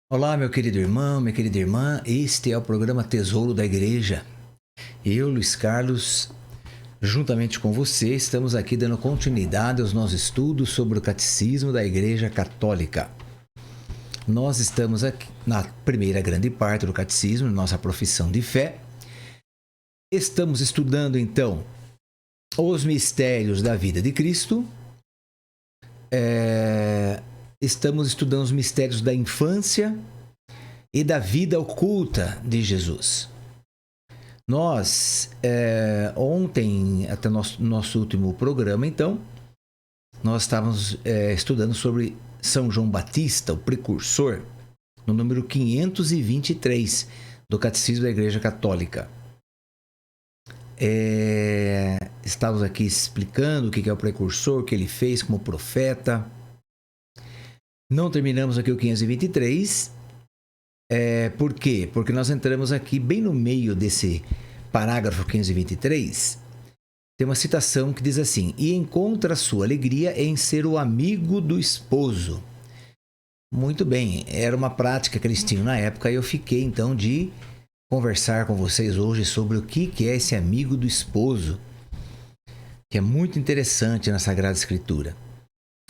Olá, meu querido irmão, minha querida irmã. Este é o programa Tesouro da Igreja. Eu, Luiz Carlos, juntamente com você, estamos aqui dando continuidade aos nossos estudos sobre o Catecismo da Igreja Católica. Nós estamos aqui na primeira grande parte do Catecismo, nossa profissão de fé. Estamos estudando, então, os mistérios da vida de Cristo. Estamos estudando os mistérios da infância e da vida oculta de Jesus. Nós, ontem, até nosso último programa, então, nós estávamos estudando sobre São João Batista, o precursor, no número 523 do Catecismo da Igreja Católica. Estávamos aqui explicando o que é o precursor, o que ele fez como profeta. Não terminamos aqui o 523. Por quê? Porque nós entramos aqui bem no meio desse parágrafo 523. Tem uma citação que diz assim: e encontra sua alegria em ser o amigo do esposo. Muito bem, era uma prática que eles tinham na época e eu fiquei então de conversar com vocês hoje sobre o que é esse amigo do esposo, que é muito interessante na Sagrada Escritura.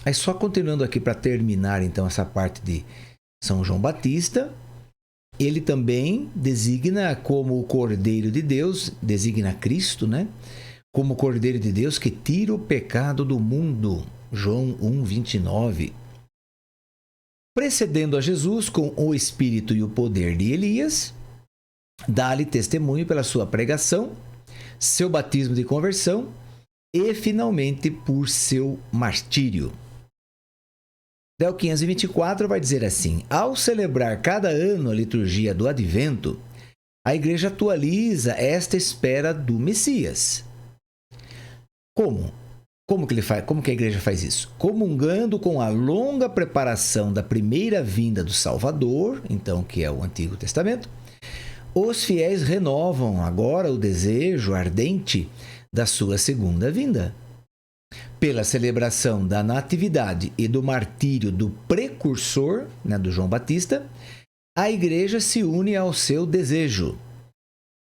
Aí só continuando aqui para terminar então essa parte de São João Batista, ele também designa como o Cordeiro de Deus, designa Cristo, né? Como o Cordeiro de Deus que tira o pecado do mundo. João 1:29. Precedendo a Jesus com o espírito e o poder de Elias, dá-lhe testemunho pela sua pregação, seu batismo de conversão e, finalmente, por seu martírio. Del 524 vai dizer assim: ao celebrar cada ano a liturgia do Advento, a Igreja atualiza esta espera do Messias. Como? Como que a Igreja faz isso? Comungando com a longa preparação da primeira vinda do Salvador, então que é o Antigo Testamento, os fiéis renovam agora o desejo ardente da sua segunda vinda. Pela celebração da natividade e do martírio do precursor, né, do João Batista, a Igreja se une ao seu desejo.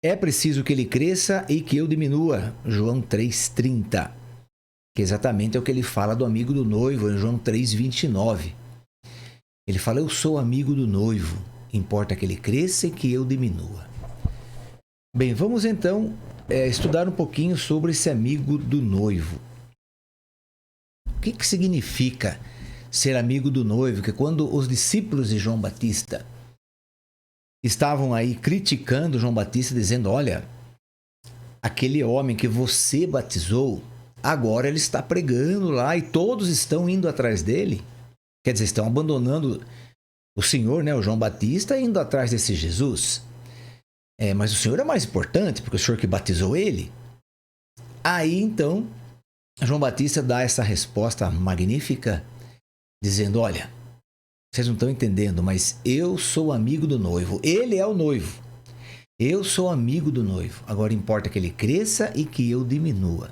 É preciso que ele cresça e que eu diminua. João 3,30. Que exatamente é o que ele fala do amigo do noivo em João 3,29. Ele fala: eu sou amigo do noivo, importa que ele cresça e que eu diminua. Bem, vamos então estudar um pouquinho sobre esse amigo do noivo. O que significa ser amigo do noivo? Que quando os discípulos de João Batista estavam aí criticando João Batista, dizendo: olha, aquele homem que você batizou, agora ele está pregando lá e todos estão indo atrás dele. Quer dizer, estão abandonando o Senhor, né, o João Batista, indo atrás desse Jesus. Mas o Senhor é mais importante, porque o Senhor que batizou ele. Aí, então, João Batista dá essa resposta magnífica, dizendo: olha, vocês não estão entendendo, mas eu sou amigo do noivo. Ele é o noivo. Eu sou amigo do noivo. Agora importa que ele cresça e que eu diminua.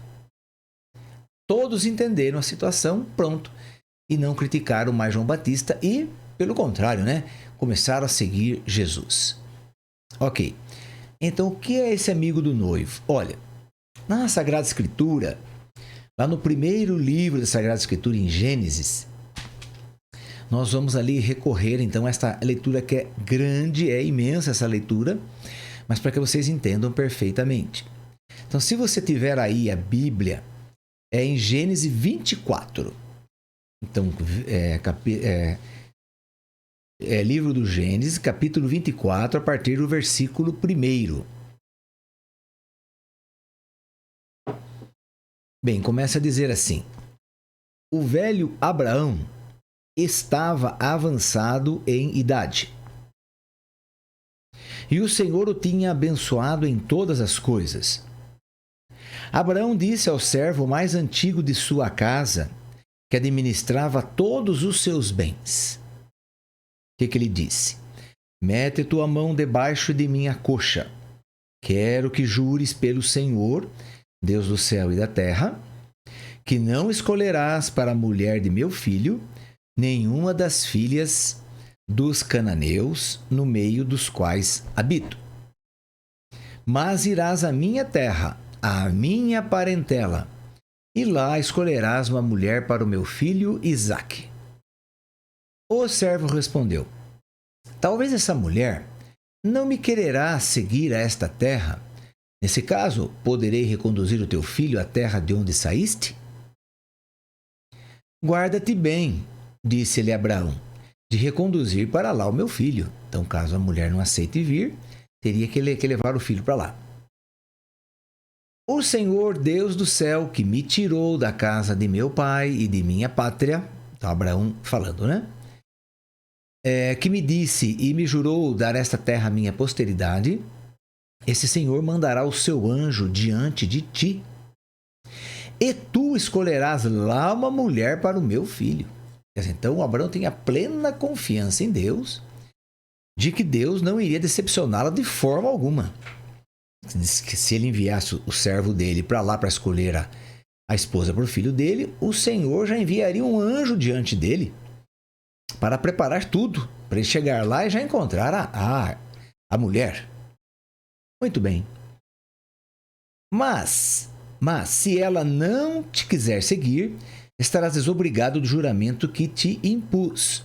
Todos entenderam a situação, pronto, e não criticaram mais João Batista e, pelo contrário, né, começaram a seguir Jesus. Ok, então o que é esse amigo do noivo? Olha, na Sagrada Escritura, lá no primeiro livro da Sagrada Escritura, em Gênesis, nós vamos ali recorrer, então, a esta leitura que é grande, é imensa essa leitura, mas para que vocês entendam perfeitamente. Então, se você tiver aí a Bíblia, é em Gênesis 24. Então, livro do Gênesis, capítulo 24, a partir do versículo 1. Bem, começa a dizer assim: o velho Abraão estava avançado em idade, e o Senhor o tinha abençoado em todas as coisas. Abraão disse ao servo mais antigo de sua casa, que administrava todos os seus bens. O que ele disse? Mete tua mão debaixo de minha coxa. Quero que jures pelo Senhor, Deus do céu e da terra, que não escolherás para a mulher de meu filho nenhuma das filhas dos cananeus, no meio dos quais habito. Mas irás à minha terra, à minha parentela, e lá escolherás uma mulher para o meu filho Isaque. O servo respondeu: talvez essa mulher não me quererá seguir a esta terra. Nesse caso, poderei reconduzir o teu filho à terra de onde saíste? Guarda-te bem, disse-lhe Abraão, de reconduzir para lá o meu filho. Então, caso a mulher não aceite vir, teria que levar o filho para lá. O Senhor Deus do céu, que me tirou da casa de meu pai e de minha pátria, então Abraão falando, né? Que me disse e me jurou dar esta terra à minha posteridade, esse Senhor mandará o seu anjo diante de ti, e tu escolherás lá uma mulher para o meu filho. Então, Abraão tinha plena confiança em Deus, de que Deus não iria decepcioná-la de forma alguma. Diz que se ele enviasse o servo dele para lá para escolher a esposa para o filho dele, o Senhor já enviaria um anjo diante dele para preparar tudo, para ele chegar lá e já encontrar a mulher. Muito bem. Mas, se ela não te quiser seguir, estarás desobrigado do juramento que te impus.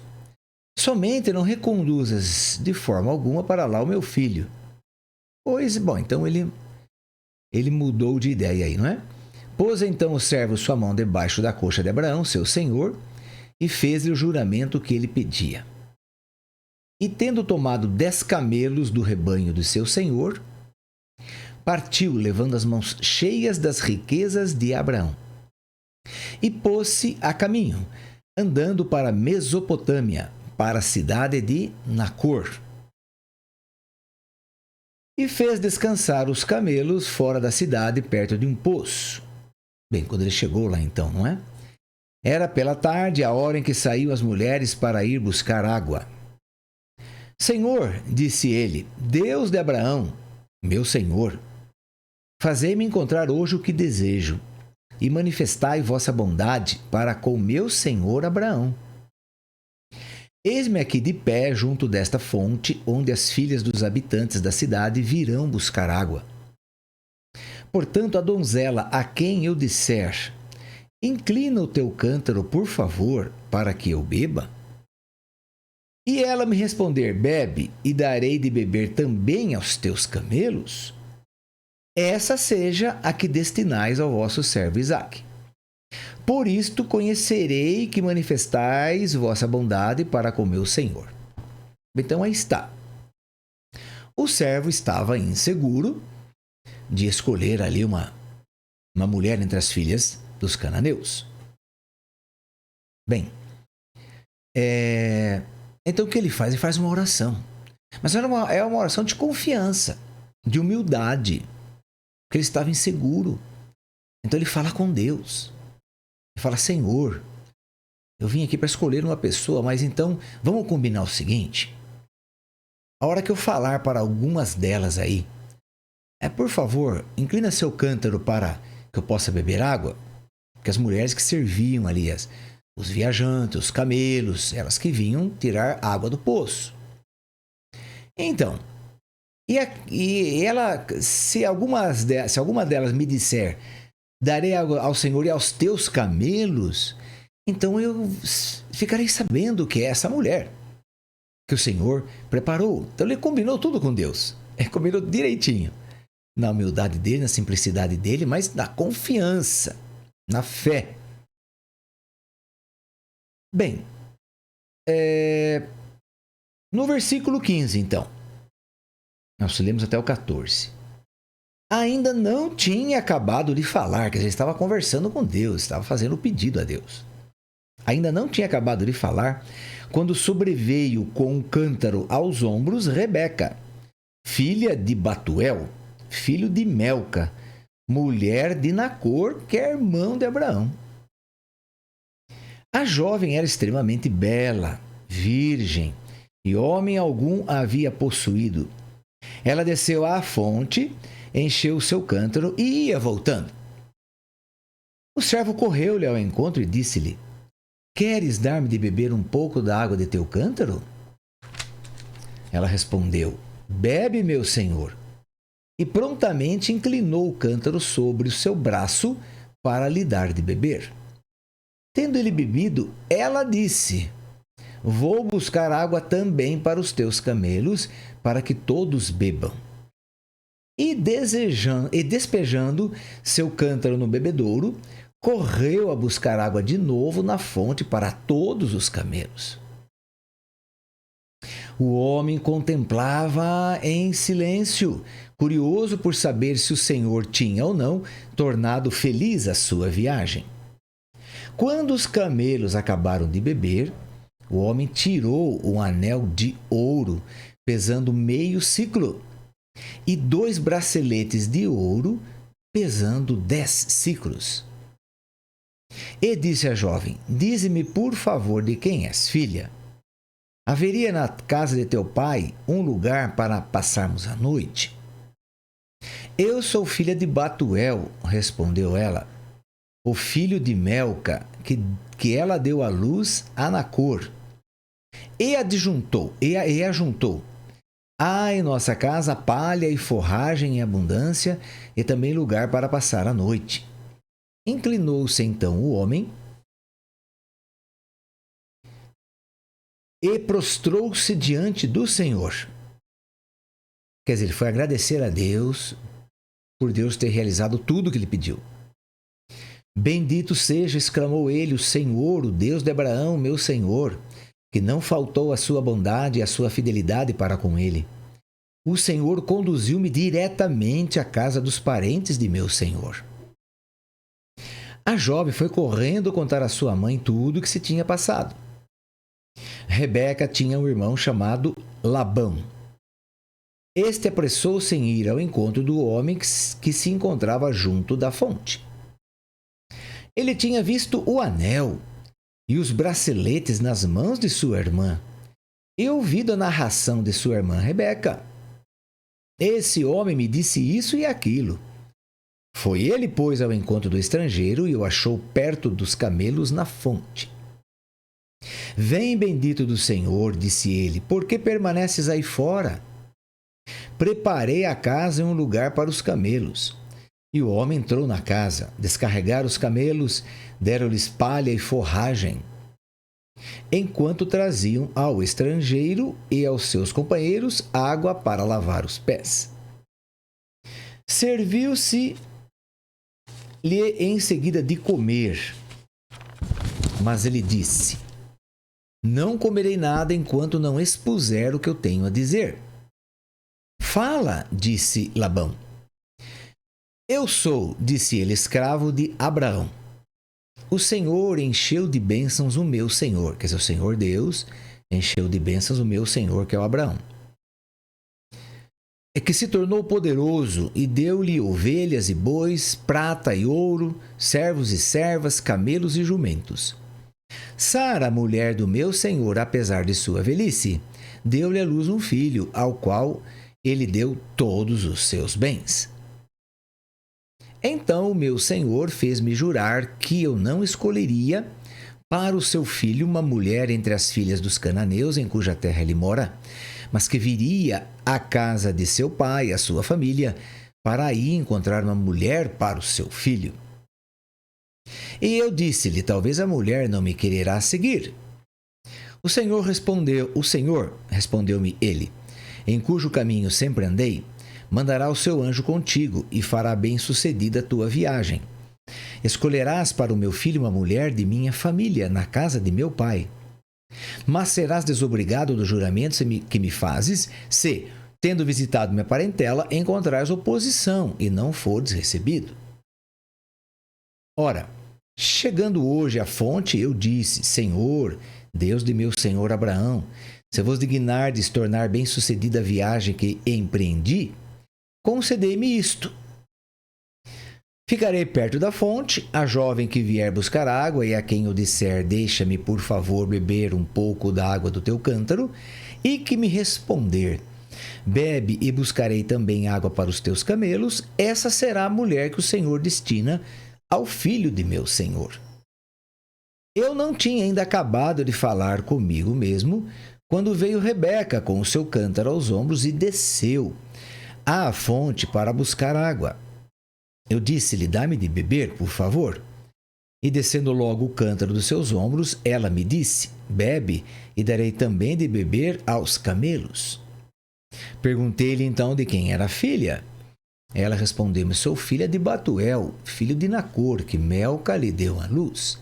Somente não reconduzas de forma alguma para lá o meu filho. Pois, bom, então ele mudou de ideia aí, não é? Pôs então o servo sua mão debaixo da coxa de Abraão, seu senhor, e fez-lhe o juramento que ele pedia. E tendo tomado 10 camelos do rebanho de seu senhor, partiu, levando as mãos cheias das riquezas de Abraão. E pôs-se a caminho, andando para Mesopotâmia, para a cidade de Nacor. E fez descansar os camelos fora da cidade, perto de um poço. Bem, quando ele chegou lá então, não é? Era pela tarde, a hora em que saíam as mulheres para ir buscar água. Senhor, disse ele, Deus de Abraão, meu senhor, fazei-me encontrar hoje o que desejo, e manifestai vossa bondade para com meu senhor Abraão. Eis-me aqui de pé junto desta fonte, onde as filhas dos habitantes da cidade virão buscar água. Portanto, a donzela a quem eu disser, inclina o teu cântaro, por favor, para que eu beba. E ela me responder, bebe, e darei de beber também aos teus camelos. Essa seja a que destinais ao vosso servo Isaque. Por isto conhecerei que manifestais vossa bondade para com meu senhor. Então aí está. O servo estava inseguro de escolher ali uma mulher entre as filhas dos cananeus. Bem, então o que ele faz? Ele faz uma oração. Mas é uma oração de confiança, de humildade, porque ele estava inseguro. Então ele fala com Deus. Ele fala, Senhor, eu vim aqui para escolher uma pessoa, mas então vamos combinar o seguinte. A hora que eu falar para algumas delas aí, por favor, inclina seu cântaro para que eu possa beber água. Porque as mulheres que serviam ali, os viajantes, os camelos, elas que vinham tirar água do poço. Então, e ela, se alguma delas me disser, darei água ao Senhor e aos teus camelos, então eu ficarei sabendo que é essa mulher que o Senhor preparou. Então ele combinou tudo com Deus. Ele combinou direitinho. Na humildade dele, na simplicidade dele, mas na confiança, na fé. Bem, no versículo 15, então, nós lemos até o 14. Ainda não tinha acabado de falar, quer dizer, estava conversando com Deus, estava fazendo o pedido a Deus. Ainda não tinha acabado de falar, quando sobreveio com um cântaro aos ombros Rebeca, filha de Batuel, filho de Melca, mulher de Nacor, que é irmão de Abraão. A jovem era extremamente bela, virgem, e homem algum a havia possuído. Ela desceu à fonte, encheu o seu cântaro e ia voltando. O servo correu-lhe ao encontro e disse-lhe, queres dar-me de beber um pouco da água de teu cântaro? Ela respondeu: bebe, meu senhor. E prontamente inclinou o cântaro sobre o seu braço para lhe dar de beber. Tendo ele bebido, ela disse: vou buscar água também para os teus camelos, para que todos bebam. E despejando seu cântaro no bebedouro, correu a buscar água de novo na fonte para todos os camelos. O homem contemplava em silêncio, curioso por saber se o Senhor tinha ou não tornado feliz a sua viagem. Quando os camelos acabaram de beber, o homem tirou um anel de ouro, pesando meio siclo, e 2 braceletes de ouro, pesando 10 siclos. E disse à jovem: dize-me, por favor, de quem és filha? Haveria na casa de teu pai um lugar para passarmos a noite? Eu sou filha de Batuel, respondeu ela, o filho de Melca, que ela deu à luz a Nacor. E ajuntou: há em nossa casa palha e forragem em abundância, e também lugar para passar a noite. Inclinou-se então o homem e prostrou-se diante do Senhor. Quer dizer, ele foi agradecer a Deus por Deus ter realizado tudo o que ele pediu. Bendito seja, exclamou ele, o Senhor, o Deus de Abraão, meu Senhor, que não faltou a sua bondade e a sua fidelidade para com ele. O Senhor conduziu-me diretamente à casa dos parentes de meu Senhor. A jovem foi correndo contar à sua mãe tudo o que se tinha passado. Rebeca tinha um irmão chamado Labão. Este apressou-se em ir ao encontro do homem que se encontrava junto da fonte. Ele tinha visto o anel e os braceletes nas mãos de sua irmã e ouvido a narração de sua irmã Rebeca. Esse homem me disse isso e aquilo. Foi ele, pois, ao encontro do estrangeiro e o achou perto dos camelos na fonte. Vem, bendito do Senhor, disse ele, por que permaneces aí fora? Preparei a casa em um lugar para os camelos. E o homem entrou na casa, descarregaram os camelos, deram-lhes palha e forragem, enquanto traziam ao estrangeiro e aos seus companheiros água para lavar os pés. Serviu-se-lhe em seguida de comer, mas ele disse: não comerei nada enquanto não expuser o que eu tenho a dizer. Fala, disse Labão. Eu sou, disse ele, escravo de Abraão. O Senhor encheu de bênçãos o meu Senhor, quer dizer, o Senhor Deus encheu de bênçãos o meu Senhor, que é o Abraão. É que se tornou poderoso e deu-lhe ovelhas e bois, prata e ouro, servos e servas, camelos e jumentos. Sara, mulher do meu Senhor, apesar de sua velhice, deu-lhe à luz um filho, ao qual ele deu todos os seus bens. Então o meu senhor fez-me jurar que eu não escolheria para o seu filho uma mulher entre as filhas dos cananeus em cuja terra ele mora, mas que viria à casa de seu pai, à sua família, para aí encontrar uma mulher para o seu filho. E eu disse-lhe, talvez a mulher não me quererá seguir. O Senhor, respondeu-me ele, em cujo caminho sempre andei, mandará o seu anjo contigo e fará bem-sucedida a tua viagem. Escolherás para o meu filho uma mulher de minha família, na casa de meu pai. Mas serás desobrigado do juramento que me fazes, se, tendo visitado minha parentela, encontrares oposição e não fores recebido. Ora, chegando hoje à fonte, eu disse: Senhor, Deus de meu senhor Abraão, se vos dignardes tornar bem-sucedida a viagem que empreendi, concedei-me isto. Ficarei perto da fonte, a jovem que vier buscar água e a quem eu disser, deixa-me por favor beber um pouco da água do teu cântaro, e que me responder, bebe e buscarei também água para os teus camelos, essa será a mulher que o Senhor destina ao filho de meu senhor. Eu não tinha ainda acabado de falar comigo mesmo, quando veio Rebeca com o seu cântaro aos ombros e desceu à fonte para buscar água. Eu disse-lhe: dá-me de beber, por favor. E descendo logo o cântaro dos seus ombros, ela me disse: bebe, e darei também de beber aos camelos. Perguntei-lhe então de quem era a filha. Ela respondeu-me: sou filha de Batuel, filho de Nacor, que Melca lhe deu à luz.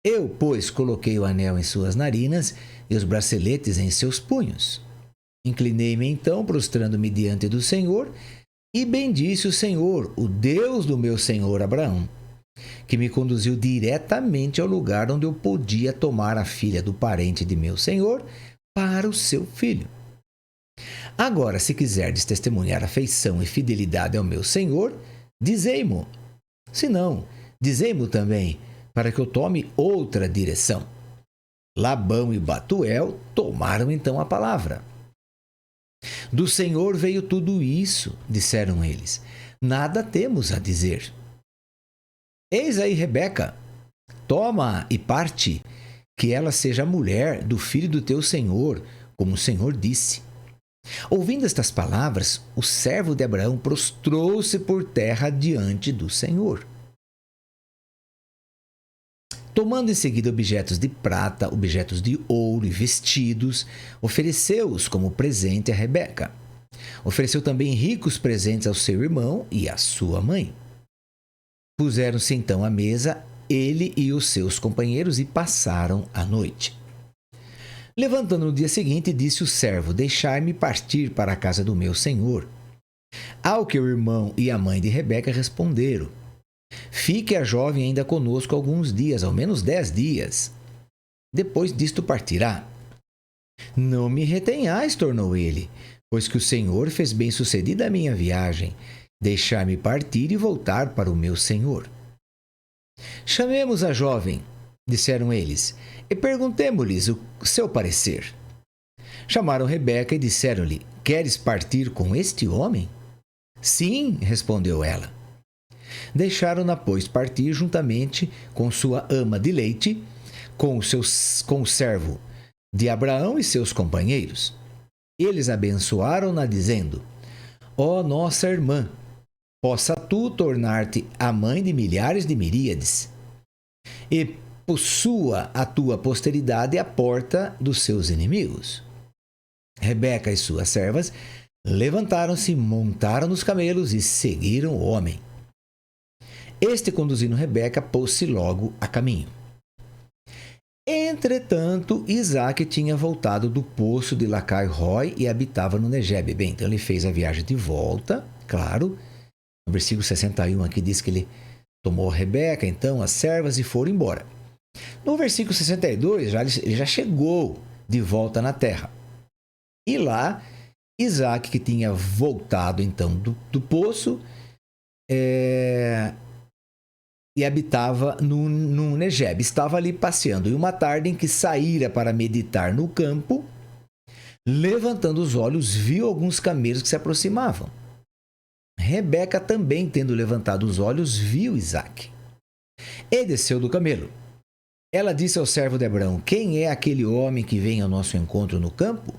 Eu, pois, coloquei o anel em suas narinas e os braceletes em seus punhos. Inclinei-me então, prostrando-me diante do Senhor, e bendisse o Senhor, o Deus do meu senhor Abraão, que me conduziu diretamente ao lugar onde eu podia tomar a filha do parente de meu senhor para o seu filho. Agora, se quiserdes testemunhar afeição e fidelidade ao meu senhor, dizei-mo. Se não, dizei-mo também, para que eu tome outra direção. Labão e Batuel tomaram então a palavra. Do Senhor veio tudo isso, disseram eles. Nada temos a dizer. Eis aí Rebeca, toma e parte, que ela seja a mulher do filho do teu senhor, como o Senhor disse. Ouvindo estas palavras, o servo de Abraão prostrou-se por terra diante do Senhor. Tomando em seguida objetos de prata, objetos de ouro e vestidos, ofereceu-os como presente a Rebeca. Ofereceu também ricos presentes ao seu irmão e à sua mãe. Puseram-se então à mesa, ele e os seus companheiros, e passaram a noite. Levantando no dia seguinte, disse o servo: deixai-me partir para a casa do meu senhor. Ao que o irmão e a mãe de Rebeca responderam: fique a jovem ainda conosco alguns dias, ao menos 10 dias. Depois disto partirá. Não me retenhais, tornou ele, pois que o Senhor fez bem-sucedida a minha viagem. Deixai-me partir e voltar para o meu senhor. Chamemos a jovem, disseram eles, e perguntemo-lhes o seu parecer. Chamaram Rebeca e disseram-lhe: queres partir com este homem? Sim, respondeu ela. Deixaram-na, pois, partir juntamente com sua ama de leite, com o servo de Abraão e seus companheiros. Eles abençoaram-na, dizendo: ó nossa irmã, possa tu tornar-te a mãe de milhares de miríades, e possua a tua posteridade a porta dos seus inimigos. Rebeca e suas servas levantaram-se, montaram nos camelos e seguiram o homem. Este, conduzindo Rebeca, pôs-se logo a caminho. Entretanto, Isaac tinha voltado do poço de Lacai-Roi e habitava no Negebe. Bem, então ele fez a viagem de volta, claro. No versículo 61 aqui diz que ele tomou Rebeca, então, as servas, e foram embora. No versículo 62, ele já chegou de volta na terra. E lá, Isaac, que tinha voltado, então, do poço, e habitava no Negebe. Estava ali passeando. E uma tarde em que saíra para meditar no campo, levantando os olhos, viu alguns camelos que se aproximavam. Rebeca também, tendo levantado os olhos, viu Isaac. E desceu do camelo. Ela disse ao servo de Abraão: quem é aquele homem que vem ao nosso encontro no campo?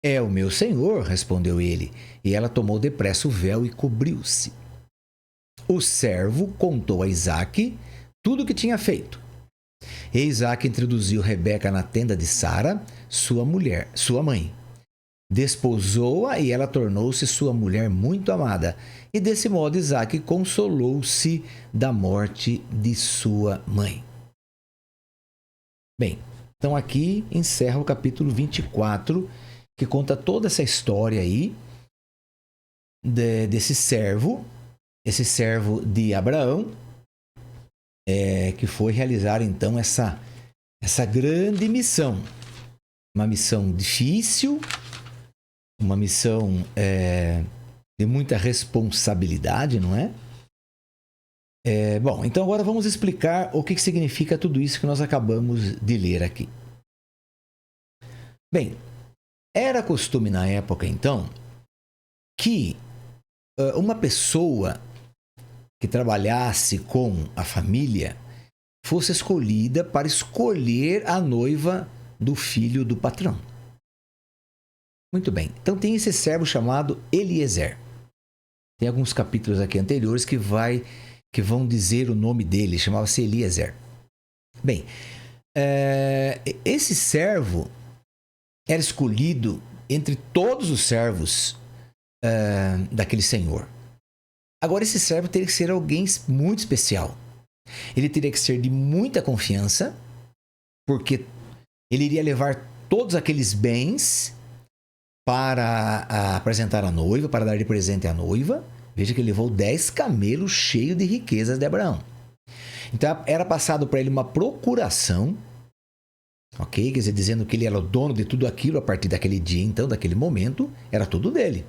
É o meu senhor, respondeu ele. E ela tomou depressa o véu e cobriu-se. O servo contou a Isaac tudo o que tinha feito. E Isaac introduziu Rebeca na tenda de Sara, sua mulher, sua mãe. Desposou-a e ela tornou-se sua mulher muito amada. E desse modo Isaac consolou-se da morte de sua mãe. Bem, então aqui encerra o capítulo 24, que conta toda essa história aí desse servo, esse servo de Abraão, que foi realizar então essa grande missão. Uma missão difícil, uma missão de muita responsabilidade, não é? Bom, então agora vamos explicar o que significa tudo isso que nós acabamos de ler aqui. Bem, era costume na época, então, que uma pessoa que trabalhasse com a família fosse escolhida para escolher a noiva do filho do patrão. Muito bem. Então tem esse servo chamado Eliezer. Tem alguns capítulos aqui anteriores que vão dizer o nome dele. Chamava-se Eliezer. Bem, esse servo era escolhido entre todos os servos daquele senhor. Agora, esse servo teria que ser alguém muito especial. Ele teria que ser de muita confiança, porque ele iria levar todos aqueles bens para apresentar a noiva, para dar de presente à noiva. Veja que ele levou 10 camelos cheios de riquezas de Abraão. Então, era passado para ele uma procuração, ok? Quer dizer, dizendo que ele era o dono de tudo aquilo a partir daquele dia, então, daquele momento, era tudo dele.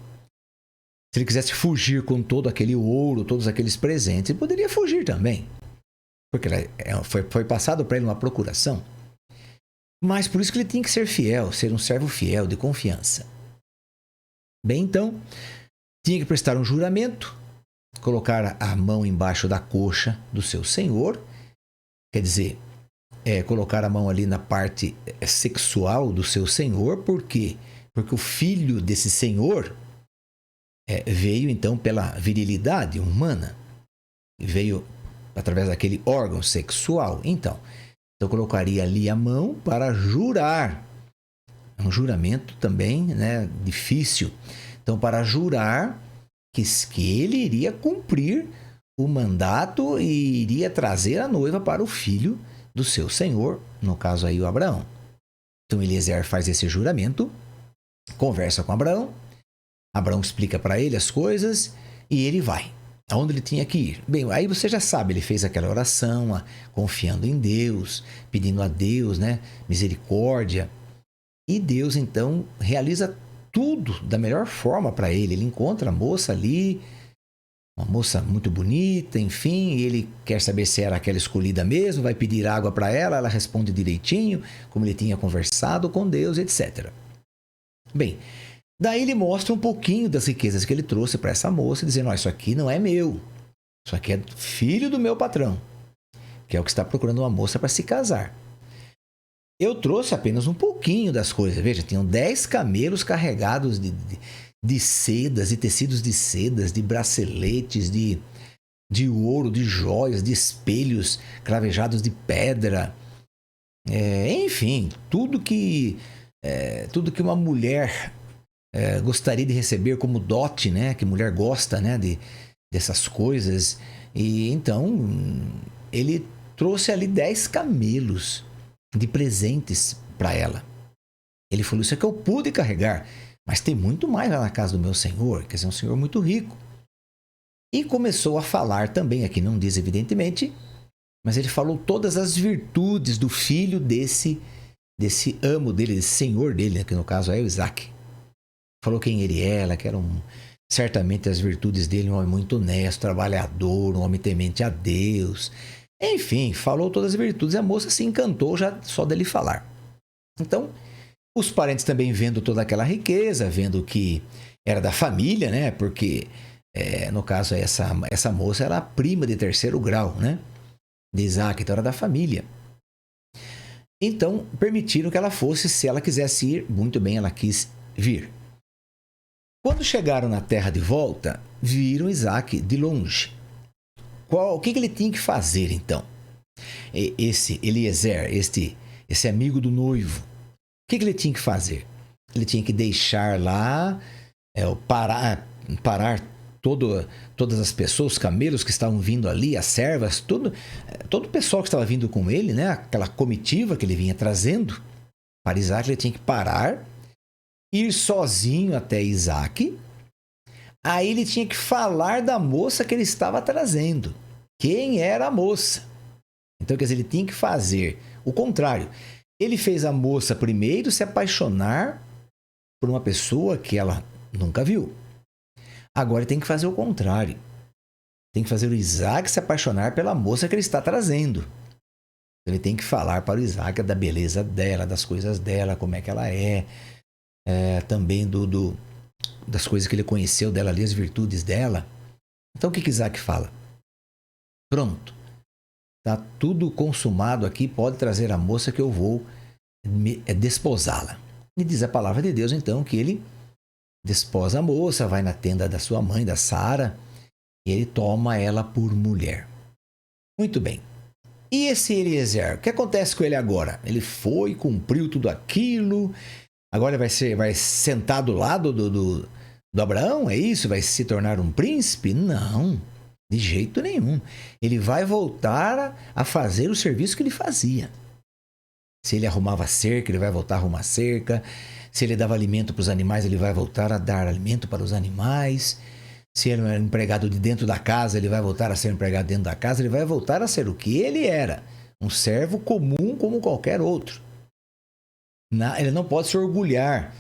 Se ele quisesse fugir com todo aquele ouro, todos aqueles presentes, ele poderia fugir também. Porque foi passado para ele uma procuração. Mas por isso que ele tinha que ser fiel, ser um servo fiel, de confiança. Bem, então, tinha que prestar um juramento, colocar a mão embaixo da coxa do seu senhor, quer dizer, colocar a mão ali na parte sexual do seu senhor, por quê? Porque o filho desse senhor veio, então, pela virilidade humana, veio através daquele órgão sexual. Então colocaria ali a mão para jurar. É um juramento também, né, difícil. Então, para jurar que ele iria cumprir o mandato e iria trazer a noiva para o filho do seu senhor, no caso aí o Abraão. Então, Eliezer faz esse juramento, conversa com Abraão, Abraão explica para ele as coisas e ele vai aonde ele tinha que ir. Bem, aí você já sabe, ele fez aquela oração, confiando em Deus, pedindo a Deus, né, misericórdia. E Deus, então, realiza tudo da melhor forma para ele. Ele encontra a moça ali, uma moça muito bonita, enfim, ele quer saber se era aquela escolhida mesmo, vai pedir água para ela, ela responde direitinho, como ele tinha conversado com Deus, etc. Bem, daí ele mostra um pouquinho das riquezas que ele trouxe para essa moça, dizendo, isso aqui não é meu, isso aqui é filho do meu patrão, que é o que está procurando uma moça para se casar. Eu trouxe apenas um pouquinho das coisas. Veja, tinham 10 camelos carregados de sedas, de tecidos de sedas, de braceletes, de ouro, de joias, de espelhos cravejados de pedra. Enfim, tudo que uma mulher gostaria de receber como dote, né? Que mulher gosta, né? Dessas coisas. E então, ele trouxe ali 10 camelos de presentes para ela. Ele falou, isso é que eu pude carregar, mas tem muito mais lá na casa do meu senhor, quer dizer, um senhor muito rico. E começou a falar também, aqui não diz evidentemente, mas ele falou todas as virtudes do filho desse amo dele, desse senhor dele, que no caso é o Isaac. Falou quem ele era, que eram certamente as virtudes dele, um homem muito honesto, trabalhador, um homem temente a Deus. Enfim, falou todas as virtudes e a moça se encantou já só dele falar. Então, os parentes também vendo toda aquela riqueza, vendo que era da família, né? Porque, no caso, essa moça era a prima de 3º grau, né? De Isaac, então era da família. Então, permitiram que ela fosse, se ela quisesse ir, muito bem, ela quis vir. Quando chegaram na terra de volta, viram Isaac de longe. O que ele tinha que fazer, então? Esse Eliezer, esse amigo do noivo, o que ele tinha que fazer? Ele tinha que deixar lá, parar todas as pessoas, os camelos que estavam vindo ali, as servas, todo o pessoal que estava vindo com ele, né? Aquela comitiva que ele vinha trazendo para Isaac, ele tinha que parar, ir sozinho até Isaac. Aí ele tinha que falar da moça que ele estava trazendo. Quem era a moça? Então, quer dizer, ele tinha que fazer o contrário. Ele fez a moça primeiro se apaixonar por uma pessoa que ela nunca viu. Agora ele tem que fazer o contrário. Tem que fazer o Isaac se apaixonar pela moça que ele está trazendo. Ele tem que falar para o Isaac da beleza dela, das coisas dela, como é que ela também das coisas que ele conheceu dela ali, as virtudes dela. Então o que Isaac fala? Pronto, está tudo consumado aqui, pode trazer a moça que eu vou desposá-la. E diz a palavra de Deus, então, que ele desposa a moça, vai na tenda da sua mãe, da Sara, e ele toma ela por mulher. Muito bem. E esse Eliezer, o que acontece com ele agora? Ele foi, cumpriu tudo aquilo, agora ele vai sentar do lado do Abraão, é isso? Vai se tornar um príncipe? Não, de jeito nenhum. Ele vai voltar a fazer o serviço que ele fazia. Se ele arrumava cerca, ele vai voltar a arrumar cerca. Se ele dava alimento para os animais, ele vai voltar a dar alimento para os animais. Se ele era empregado de dentro da casa, ele vai voltar a ser empregado dentro da casa. Ele vai voltar a ser o que ele era. Um servo comum como qualquer outro. Ele não pode se orgulhar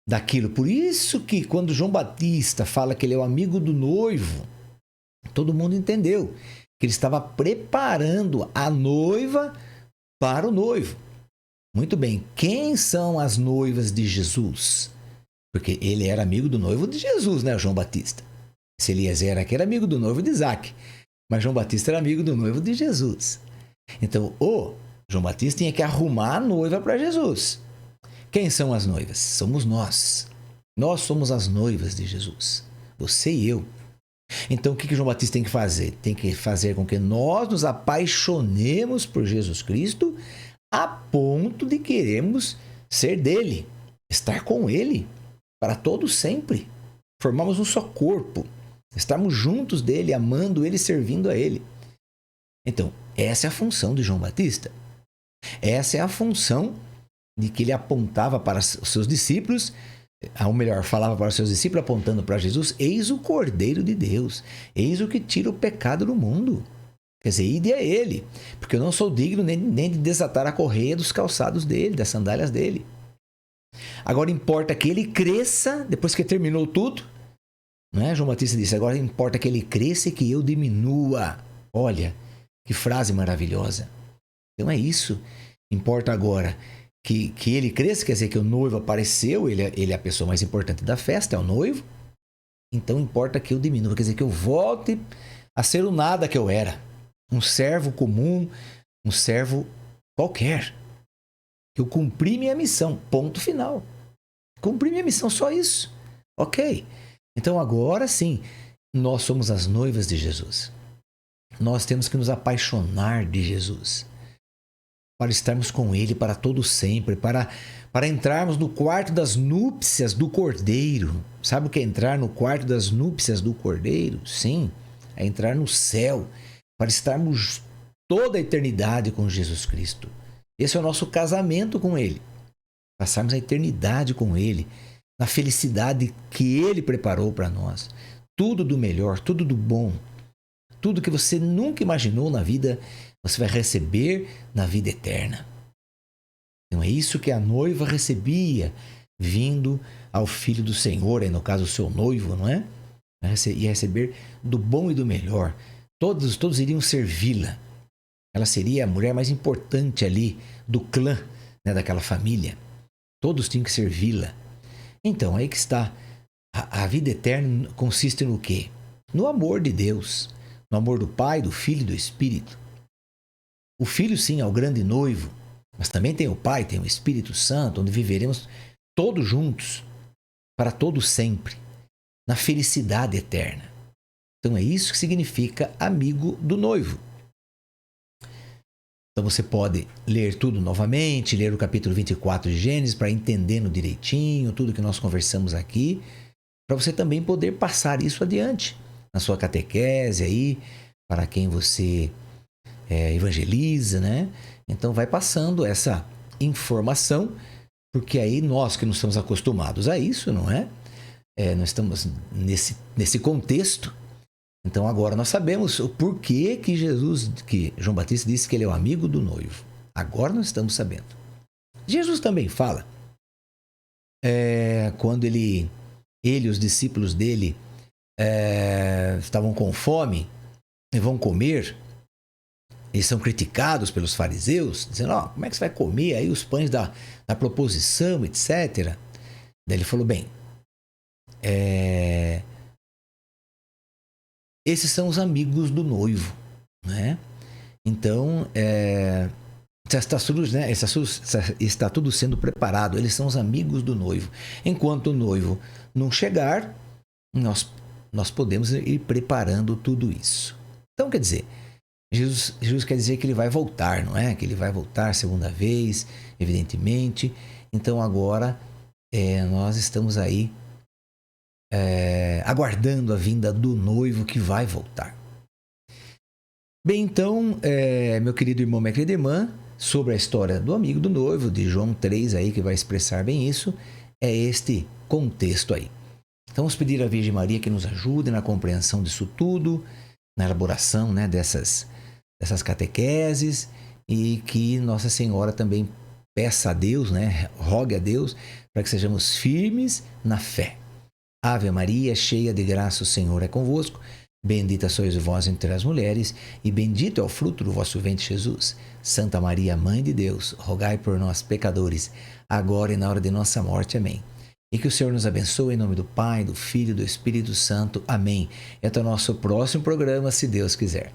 daquilo. Por isso que quando João Batista fala que ele é o amigo do noivo, todo mundo entendeu que ele estava preparando a noiva para o noivo. Muito bem, quem são as noivas de Jesus? Porque ele era amigo do noivo de Jesus, né, João Batista? Se Eliezer aqui era amigo do noivo de Isaac, mas João Batista era amigo do noivo de Jesus. Então, o João Batista tinha que arrumar a noiva para Jesus. Quem são as noivas? Somos nós. Nós somos as noivas de Jesus. Você e eu. Então, o que João Batista tem que fazer? Tem que fazer com que nós nos apaixonemos por Jesus Cristo a ponto de queremos ser dele, estar com ele para todo sempre. Formamos um só corpo. Estarmos juntos dele, amando ele, servindo a ele. Então, essa é a função de João Batista. Essa é a função de que ele apontava para os seus discípulos, ou melhor, falava para os seus discípulos apontando para Jesus: eis o Cordeiro de Deus, eis o que tira o pecado do mundo. Quer dizer, ide a ele, porque eu não sou digno nem de desatar a correia dos calçados dele, das sandálias dele. Agora importa que ele cresça, depois que terminou tudo, né? João Batista disse: agora importa que ele cresça e que eu diminua. Olha, que frase maravilhosa. Então é isso. Importa agora que ele cresça, quer dizer que o noivo apareceu, ele é a pessoa mais importante da festa, é o noivo. Então importa que eu diminua, quer dizer que eu volte a ser o nada que eu era. Um servo comum, um servo qualquer. Eu cumpri minha missão, ponto final. Cumpri minha missão, só isso. Ok. Então agora sim, nós somos as noivas de Jesus. Nós temos que nos apaixonar de Jesus. Para estarmos com Ele para todo sempre, para entrarmos no quarto das núpcias do Cordeiro. Sabe o que é entrar no quarto das núpcias do Cordeiro? Sim, é entrar no céu, para estarmos toda a eternidade com Jesus Cristo. Esse é o nosso casamento com Ele. Passarmos a eternidade com Ele, na felicidade que Ele preparou para nós. Tudo do melhor, tudo do bom, tudo que você nunca imaginou na vida, você vai receber na vida eterna. Então é isso que a noiva recebia vindo ao Filho do Senhor, aí no caso o seu noivo, não é? Ia receber do bom e do melhor. Todos iriam servi-la. Ela seria a mulher mais importante ali do clã, né, daquela família. Todos tinham que servi-la. Então, aí que está. A vida eterna consiste no quê? No amor de Deus. No amor do Pai, do Filho e do Espírito. O Filho, sim, é o grande noivo. Mas também tem o Pai, tem o Espírito Santo, onde viveremos todos juntos, para todo sempre, na felicidade eterna. Então é isso que significa amigo do noivo. Então você pode ler tudo novamente, ler o capítulo 24 de Gênesis para entendendo direitinho tudo que nós conversamos aqui, para você também poder passar isso adiante na sua catequese aí, para quem você evangeliza, né? Então vai passando essa informação, porque aí nós que não estamos acostumados a isso, não é? Nós estamos nesse contexto. Então agora nós sabemos o porquê que João Batista disse que ele é o amigo do noivo. Agora nós estamos sabendo. Jesus também fala, quando ele e os discípulos dele estavam com fome e vão comer, eles são criticados pelos fariseus, dizendo: como é que você vai comer aí os pães da proposição, etc. Daí ele falou: bem, esses são os amigos do noivo, né? Então, Está tudo sendo preparado. Eles são os amigos do noivo. Enquanto o noivo não chegar, nós podemos ir preparando tudo isso. Então, quer dizer, Jesus quer dizer que ele vai voltar, não é? Que ele vai voltar segunda vez, evidentemente. Então, agora, nós estamos aí aguardando a vinda do noivo que vai voltar. Bem, então, meu querido irmão, minha querida irmã, sobre a história do amigo do noivo, de João 3 aí, que vai expressar bem isso, é este contexto aí. Então, vamos pedir à Virgem Maria que nos ajude na compreensão disso tudo, na elaboração, né, dessas catequeses, e que Nossa Senhora também peça a Deus, né, rogue a Deus, para que sejamos firmes na fé. Ave Maria, cheia de graça, o Senhor é convosco. Bendita sois vós entre as mulheres, e bendito é o fruto do vosso ventre, Jesus. Santa Maria, Mãe de Deus, rogai por nós, pecadores, agora e na hora de nossa morte. Amém. E que o Senhor nos abençoe em nome do Pai, do Filho e do Espírito Santo. Amém. Até o nosso próximo programa, se Deus quiser.